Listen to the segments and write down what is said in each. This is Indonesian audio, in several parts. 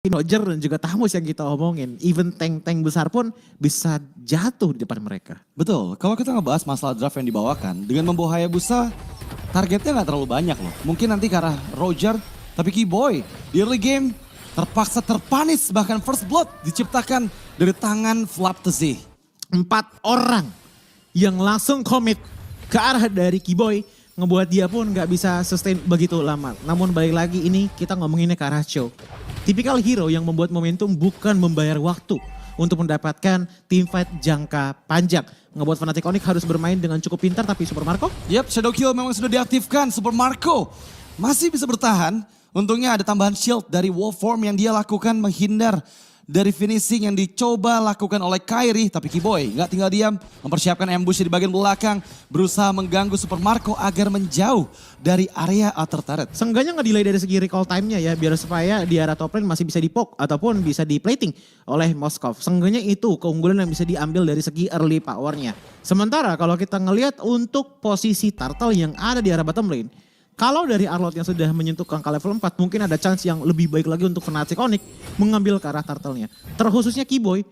Roger dan juga Tamus yang kita omongin. Even tank-tank besar pun bisa jatuh di depan mereka. Betul, kalau kita ngebahas masalah draft yang dibawakan, dengan membawa Hayabusa, targetnya nggak terlalu banyak loh. Mungkin nanti ke arah Roger, tapi Keyboy di early game terpaksa terpanis, bahkan first blood diciptakan dari tangan Flaptzy. 4 orang yang langsung komit ke arah dari Keyboy ngebuat dia pun nggak bisa sustain begitu lama. Namun balik lagi ini kita ngomonginnya ke arah Cho. Tipikal hero yang membuat momentum bukan membayar waktu untuk mendapatkan teamfight jangka panjang. Ngebuat Fnatic Onyx harus bermain dengan cukup pintar, tapi Super Marco? Yap, Shadow Kill memang sudah diaktifkan. Super Marco masih bisa bertahan. Untungnya ada tambahan shield dari Wolf Form yang dia lakukan menghindar dari finishing yang dicoba lakukan oleh Kairi. Tapi Keyboy nggak tinggal diam, mempersiapkan ambush di bagian belakang. Berusaha mengganggu Super Marco agar menjauh dari area outer turret. Seenggaknya nge-delay dari segi recall time-nya ya, biar supaya di area top lane masih bisa di-poke ataupun bisa di-plating oleh Moskov. Seenggaknya itu keunggulan yang bisa diambil dari segi early power-nya. Sementara kalau kita ngelihat untuk posisi turtle yang ada di area bottom lane, kalau dari Arlott yang sudah menyentuh angka level 4, mungkin ada chance yang lebih baik lagi untuk Fnatic Onyx mengambil ke arah turtle-nya. Terkhususnya Keyboy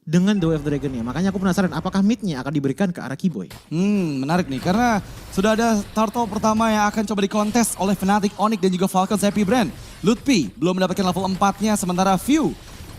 dengan The Wave Dragon-nya. Makanya aku penasaran apakah mid-nya akan diberikan ke arah Keyboy. Menarik nih karena sudah ada turtle pertama yang akan coba dikontes oleh Fnatic Onyx dan juga Falcons Happy Brand. Lutfi belum mendapatkan level 4-nya, sementara View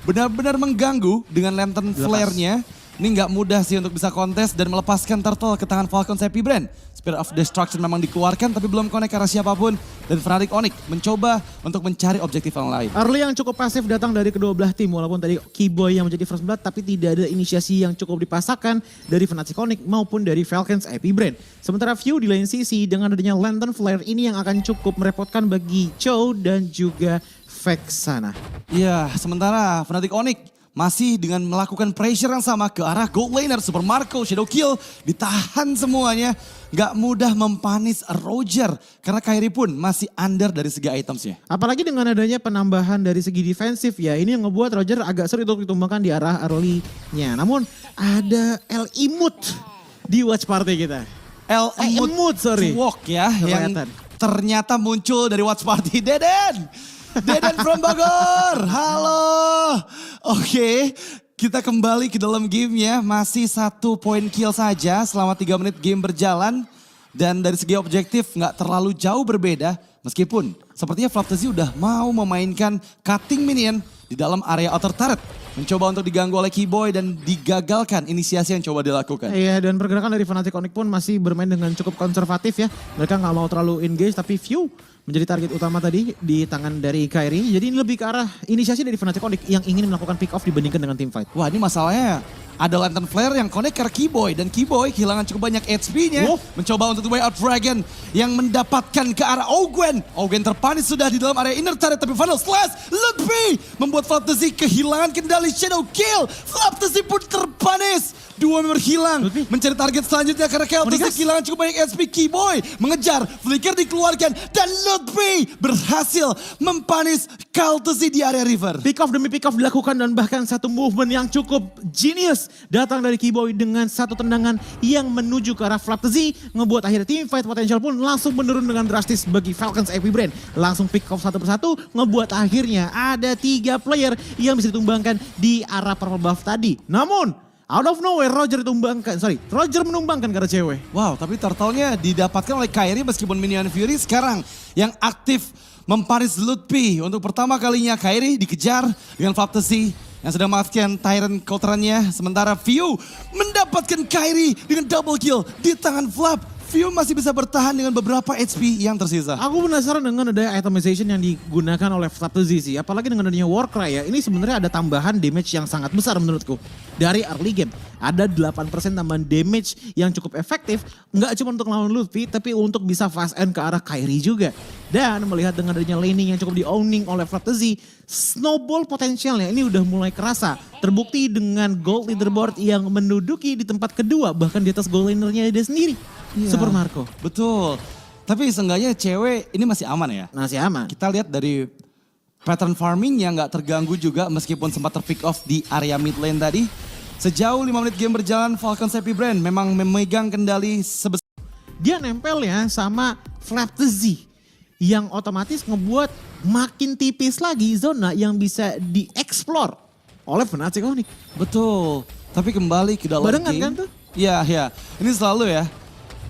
benar-benar mengganggu dengan lantern flare-nya. Ini nggak mudah sih untuk bisa kontes dan melepaskan turtle ke tangan Falcons Happy Brand. Spirit of Destruction memang dikeluarkan tapi belum connect ke arah siapapun. Dan Fnatic Onyx mencoba untuk mencari objektif yang lain. Early yang cukup pasif datang dari kedua belah tim. Walaupun tadi Keyboy yang menjadi first blood, tapi tidak ada inisiasi yang cukup dipasangkan dari Fnatic Onyx maupun dari Falcons Happy Brand. Sementara View di lain sisi dengan adanya Lantern Flare ini yang akan cukup merepotkan bagi Cho dan juga Vexana. Iya, sementara Fnatic Onyx masih dengan melakukan pressure yang sama ke arah gold laner. Super Marco, Shadow Kill, ditahan semuanya. Gak mudah mempanis Roger. Karena Kairi pun masih under dari segi itemsnya. Apalagi dengan adanya penambahan dari segi defensif ya. Ini yang ngebuat Roger agak sulit untuk ditumbangkan di arah early-nya. Namun ada El Imut di watch party kita. El Imut, sorry. Walk ya. Kelihatan. Yang ternyata muncul dari watch party. Deden from Bogor, halo. Oke, kita kembali ke dalam gamenya. Masih 1 point kill saja selama 3 menit game berjalan. Dan dari segi objektif nggak terlalu jauh berbeda. Meskipun sepertinya Flaptzy udah mau memainkan cutting minion di dalam area outer turret. Mencoba untuk diganggu oleh Keyboy dan digagalkan inisiasi yang coba dilakukan. Iya, dan pergerakan dari Fnatic Onyx pun masih bermain dengan cukup konservatif ya. Mereka nggak mau terlalu engage, tapi View menjadi target utama tadi di tangan dari Kairi. Jadi ini lebih ke arah inisiasi dari Fnatic Onyx yang ingin melakukan pick off dibandingkan dengan teamfight. Wah, ini masalahnya ada Lantern Flare yang connect ke Keyboy. Dan Keyboy kehilangan cukup banyak HP-nya. Mencoba untuk the way out Dragon yang mendapatkan ke arah Ogwen. Ogwen terpanis sudah di dalam area inner turret. Tapi Final Slash, Lutfi membuat Flaptzy kehilangan kendali. Shadow Kill, Flaptzy pun terpanis. 2 member hilang, mencari target selanjutnya karena Flaptzy kehilangan cukup banyak HP. Keyboy mengejar, flicker dikeluarkan. Dan Lutfi berhasil mempanis Flaptzy di area river. Pick off demi pick off dilakukan dan bahkan satu movement yang cukup genius datang dari Keyboy dengan satu tendangan yang menuju ke arah Flaptzy, ngebuat akhirnya teamfight potensial pun langsung menurun dengan drastis bagi Falcons Happy Brand. Langsung pick off satu persatu, ngebuat akhirnya ada 3 player yang bisa ditumbangkan di arah purple buff tadi. Namun out of nowhere Roger menumbangkan karena cewek. Wow, tapi turtle-nya didapatkan oleh Kairi meskipun minion Fury sekarang yang aktif memparis Lutfi. Untuk pertama kalinya Kairi dikejar dengan Flaptzy yang sedang memaafkan Tyrant counterannya. Sementara View mendapatkan Kairi dengan double kill di tangan Flap. View masih bisa bertahan dengan beberapa HP yang tersisa. Aku penasaran dengan ada itemization yang digunakan oleh Flaptzy sih. Apalagi dengan adanya Warcry ya. Ini sebenarnya ada tambahan damage yang sangat besar menurutku. Dari early game. Ada 8% tambahan damage yang cukup efektif. Nggak cuma untuk lawan Lutfi, tapi untuk bisa fast end ke arah Kairi juga. Dan melihat dengan adanya laning yang cukup di-owning oleh Flaptzy, snowball potensialnya ini udah mulai kerasa. Terbukti dengan gold leaderboard yang menduduki di tempat kedua. Bahkan di atas gold lanernya dia sendiri. Iya. Super Marco. Betul. Tapi seenggaknya cewek ini masih aman ya. Masih aman. Kita lihat dari pattern farming yang gak terganggu juga meskipun sempat terpick off di area mid lane tadi. Sejauh 5 menit game berjalan, Falcons Happy Brand memang memegang kendali sebesar. Dia nempel ya sama Flaptzy. yang otomatis ngebuat makin tipis lagi zona yang bisa dieksplor oleh Fnatic Onyx. Betul. Tapi kembali ke dalam Barengan game. kan tuh? Iya, iya. Ini selalu ya.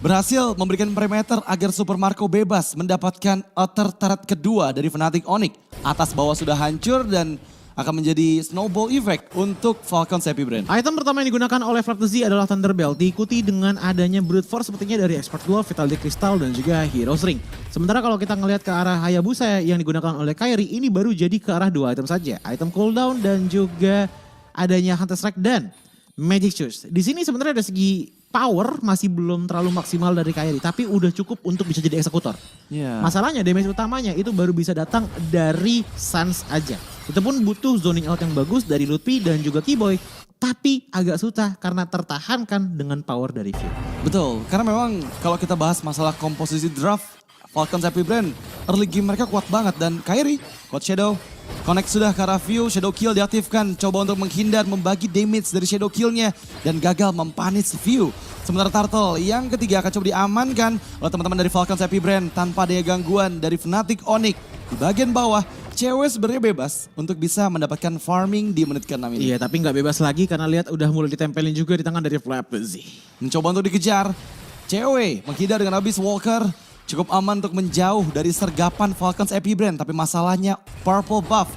Berhasil memberikan perimeter agar Super Marco bebas mendapatkan outer turret kedua dari Fnatic Onyx. Atas bawah sudah hancur dan akan menjadi snowball effect untuk Falcons Happy Brand. Item pertama yang digunakan oleh Fractal-Z adalah Thunderbelt, diikuti dengan adanya Brute Force sepertinya dari Expert 2, Vitality Crystal, dan juga Hero's Ring. Sementara kalau kita ngelihat ke arah Hayabusa yang digunakan oleh Kairi, ini baru jadi ke arah 2 item saja. Item cooldown dan juga adanya Hunter Strike dan Magic Shoes. Di sini sebenarnya ada segi power masih belum terlalu maksimal dari Kairi, tapi udah cukup untuk bisa jadi eksekutor. Iya. Masalahnya damage utamanya itu baru bisa datang dari Sans aja. Itu pun butuh zoning out yang bagus dari Lutfi dan juga Keyboy. Tapi agak susah karena tertahankan dengan power dari View. Betul, karena memang kalau kita bahas masalah komposisi draft, Falcons Happy Brand, early game mereka kuat banget. Dan Kairi, Coach Shadow, connect sudah ke arah View, Shadow Kill diaktifkan. Coba untuk menghindar, membagi damage dari Shadow Kill-nya. Dan gagal mempunish View. Sementara Turtle yang ketiga akan coba diamankan oleh teman-teman dari Falcons Happy Brand tanpa daya gangguan dari Fnatic Onyx. Di bagian bawah, cewek sebenarnya bebas untuk bisa mendapatkan farming di menit ke-6 ini. Iya, tapi nggak bebas lagi karena lihat udah mulai ditempelin juga di tangan dari Fractal-Z. Mencoba untuk dikejar, cewek menghindar dengan Abyss Walker. Cukup aman untuk menjauh dari sergapan Falcons Happy Brand. Tapi masalahnya purple buff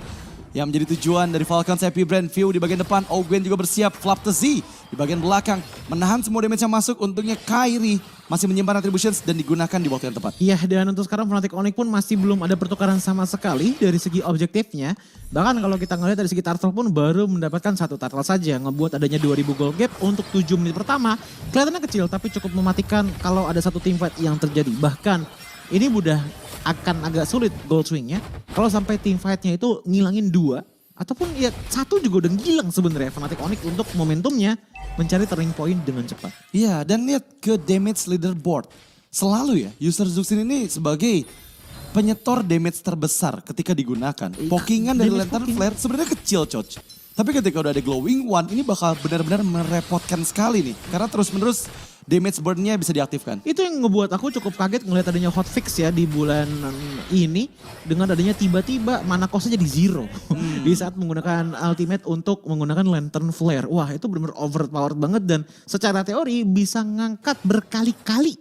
yang menjadi tujuan dari Falcons Happy Brand. View di bagian depan, Ogwen juga bersiap. Flap-Z di bagian belakang menahan semua damage yang masuk. Untungnya Kairi masih menyimpan attributions dan digunakan di waktu yang tepat. Iya, dan untuk sekarang Fnatic Onyx pun masih belum ada pertukaran sama sekali dari segi objektifnya. Bahkan kalau kita ngelihat dari segi turtle pun baru mendapatkan 1 turtle saja. Ngebuat adanya 2000 gold gap untuk 7 menit pertama. Kelihatannya kecil tapi cukup mematikan kalau ada satu teamfight yang terjadi. Bahkan ini udah akan agak sulit gold swingnya. Kalau sampai teamfightnya itu ngilangin 2. Ataupun ya 1 juga udah ngilang sebenarnya Fnatic Onyx untuk momentumnya mencari turning point dengan cepat. Iya, dan lihat ke damage leaderboard. Selalu ya, user Zuxin ini sebagai penyetor damage terbesar ketika digunakan. Pokingan dari damage Lantern poking. Flare sebenarnya kecil, coach. Tapi ketika udah ada Glowing One, ini bakal benar-benar merepotkan sekali nih. Karena terus-menerus damage burn-nya bisa diaktifkan. Itu yang ngebuat aku cukup kaget ngelihat adanya hotfix ya di bulan ini. Dengan adanya tiba-tiba mana cost-nya jadi 0. Di saat menggunakan ultimate untuk menggunakan Lantern Flare. Wah, itu benar-benar overpowered banget dan secara teori bisa ngangkat berkali-kali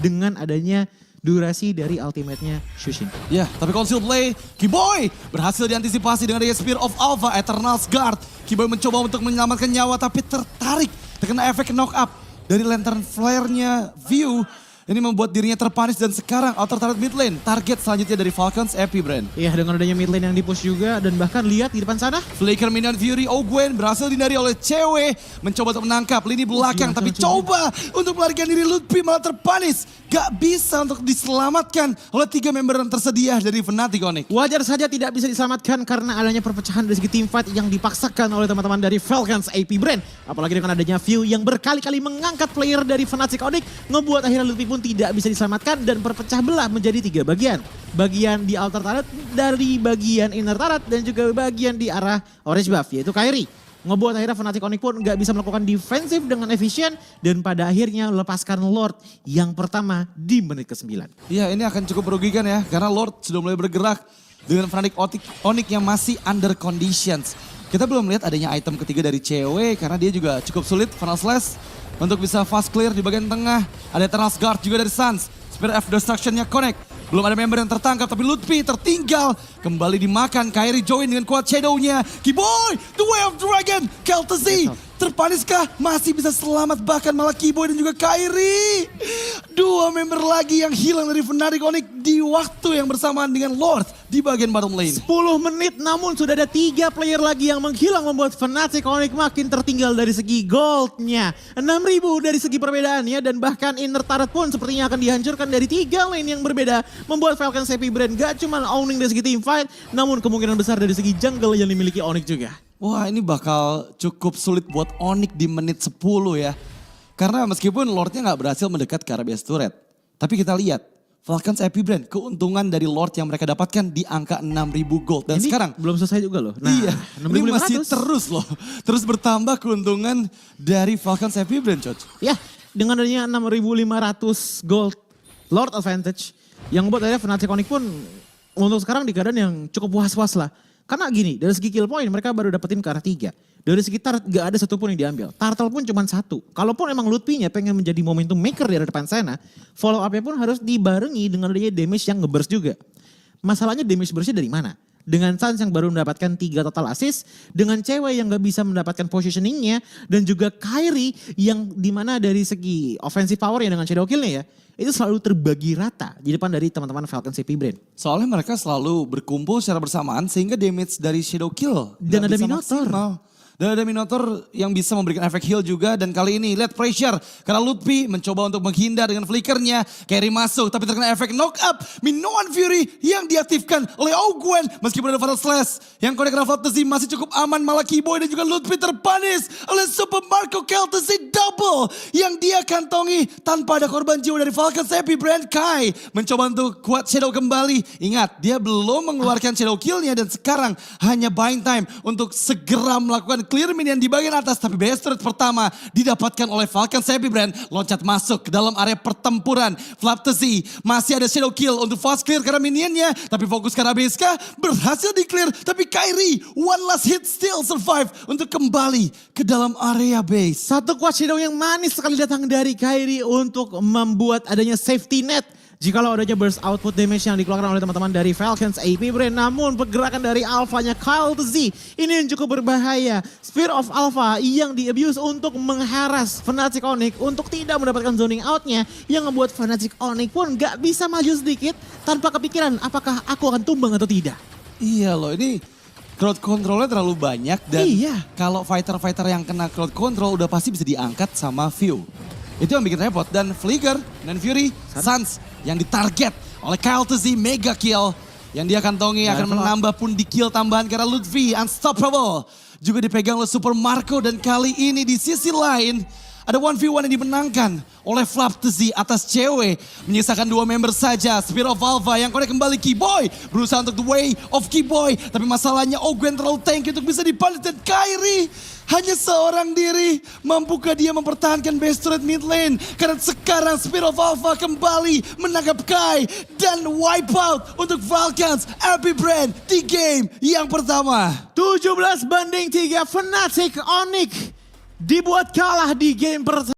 dengan adanya durasi dari ultimate-nya Shushin. Ya, tapi conceal play, Keyboy berhasil diantisipasi dengan Raya Spear of Alpha, Eternal's Guard. Keyboy mencoba untuk menyelamatkan nyawa tapi tertarik terkena efek knock up dari Lantern Flare-nya View. Ini membuat dirinya terpanis dan sekarang outer turret mid lane. Target selanjutnya dari Falcons Happy Brand. Iya, dengan adanya mid lane yang dipush juga dan bahkan lihat di depan sana. Flicker Minion Fury Ogwen berhasil dihindari oleh cewek. Mencoba untuk menangkap lini belakang. Tapi coba untuk melarikan diri Lutfi malah terpanis. Gak bisa untuk diselamatkan oleh 3 member yang tersedia dari Fnatic Onyx. Wajar saja tidak bisa diselamatkan karena adanya perpecahan dari segi teamfight yang dipaksakan oleh teman-teman dari Falcons AP Brand. Apalagi dengan adanya View yang berkali-kali mengangkat player dari Fnatic Onyx. Ngebuat akhirnya Lutfi pun tidak bisa diselamatkan dan berpecah belah menjadi 3 bagian. Bagian di outer turret, dari bagian inner turret dan juga bagian di arah orange buff yaitu Kairi. Ngebuat akhirnya Fnatic Onyx pun nggak bisa melakukan defensif dengan efisien dan pada akhirnya melepaskan Lord yang pertama di menit ke-9. Iya, ini akan cukup merugikan ya karena Lord sudah mulai bergerak dengan Fnatic Onyx yang masih under conditions. Kita belum melihat adanya item ketiga dari cewek karena dia juga cukup sulit Final Slash untuk bisa fast clear di bagian tengah. Ada Eternal's Guard juga dari Suns. Spirit of Destruction-nya connect. Belum ada member yang tertangkap tapi Lutfi tertinggal. Kembali dimakan, Kairi join dengan kuat shadow-nya. Keyboy, the way of dragon, Kel'Thuzzi. Terpaniskah? Masih bisa selamat bahkan malah Keyboy dan juga Kairi. 2 member lagi yang hilang dari Fnatic Onyx di waktu yang bersamaan dengan Lord di bagian bottom lane. 10 menit namun sudah ada 3 player lagi yang menghilang membuat Fnatic Onyx makin tertinggal dari segi goldnya. 6.000 dari segi perbedaannya dan bahkan inner turret pun sepertinya akan dihancurkan dari 3 lane yang berbeda. Membuat Falcons Happy Brand gak cuma owning dari segi team fight namun kemungkinan besar dari segi jungle yang dimiliki Onyx juga. Wah, ini bakal cukup sulit buat Onyx di menit 10 ya. Karena meskipun Lordnya nggak berhasil mendekat ke arah base turret. Tapi kita lihat, Falcons Happy Brand keuntungan dari Lord yang mereka dapatkan di angka 6.000 gold. Dan ini sekarang belum selesai juga loh. Nah, iya, ini 6.500. masih terus loh. Terus bertambah keuntungan dari Falcons Happy Brand, coach. Ya, dengan adanya 6.500 gold Lord Advantage Yang membuat akhirnya Fnatic Onyx pun untuk sekarang di keadaan yang cukup was-was lah. Karena gini, dari segi kill point mereka baru dapetin ke arah 3. Dari segi turret gak ada satupun yang diambil. Turtle pun cuma 1. Kalaupun emang Lutfi-nya pengen menjadi momentum maker di depan sana, follow up-nya pun harus dibarengi dengan adanya damage yang nge-burst juga. Masalahnya damage burst-nya dari mana? Dengan Sans yang baru mendapatkan 3 total assist, dengan cewek yang gak bisa mendapatkan positioningnya, dan juga Kairi yang dimana dari segi offensive power-nya dengan shadow kill-nya ya, itu selalu terbagi rata di depan dari teman-teman Falcon CP Brain. Soalnya mereka selalu berkumpul secara bersamaan sehingga damage dari Shadow Kill Dan nggak ada bisa Minotaur. maksimal. Dan ada Minotaur yang bisa memberikan efek heal juga. Dan kali ini lihat pressure. Karena Lutfi mencoba untuk menghindar dengan flickernya. Carry masuk tapi terkena efek knock up. Minoan Fury yang diaktifkan oleh Ogwen. Meskipun ada Fatal Slash. Yang connect Fantasy masih cukup aman. Malah Keyboy dan juga Lutfi terpanis oleh Super Marco Keltasy double. Yang dia kantongi tanpa ada korban jiwa dari Falcon Happy Brand. Kai mencoba untuk kuat Shadow kembali. Ingat dia belum mengeluarkan Shadow Kill-nya. Dan sekarang hanya buying time untuk segera melakukan clear minion di bagian atas. Tapi base turret pertama didapatkan oleh Falcon Happy Brand. Loncat masuk ke dalam area pertempuran. Flaptasy masih ada Shadow Kill untuk fast clear karena minionnya. Tapi fokus karena BSK berhasil di clear. Tapi Kairi one last hit still survive untuk kembali ke dalam area base. Satu kuat shadow yang manis sekali datang dari Kairi untuk membuat adanya safety net. Jikalau adanya burst output damage yang dikeluarkan oleh teman-teman dari Falcons AP Brain. Namun pergerakan dari Alpha-nya Kyle Z ini yang cukup berbahaya. Spear of Alpha yang di-abuse untuk mengharas Fnatic Onyx untuk tidak mendapatkan zoning out-nya. Yang membuat Fnatic Onyx pun gak bisa maju sedikit tanpa kepikiran apakah aku akan tumbang atau tidak. Iya loh, ini crowd controlnya terlalu banyak dan Iya. kalau fighter-fighter yang kena crowd control udah pasti bisa diangkat sama View. Itu yang bikin repot. Dan Flicker dan Fury, Sans yang ditarget oleh Keltasy mega kill. Yang dia kantongi akan menambah pun di kill tambahan karena Lutfi unstoppable. Juga dipegang oleh Super Marco dan kali ini di sisi lain ada 1v1 yang dimenangkan oleh Flaptasy atas cewek. Menyisakan 2 member saja. Spear of Alpha yang connect kembali Keyboy. Berusaha untuk the way of Keyboy. Tapi masalahnya Ogwen terlalu tanky untuk bisa dipunish. Dan Kairi hanya seorang diri. Mampukah dia mempertahankan base turret mid lane? Karena sekarang Spear of Alpha kembali menangkap Kai. Dan wipe out untuk Falcons Happy Brand di game yang pertama. 17-3 Fnatic Onyx dibuat kalah di game pertama.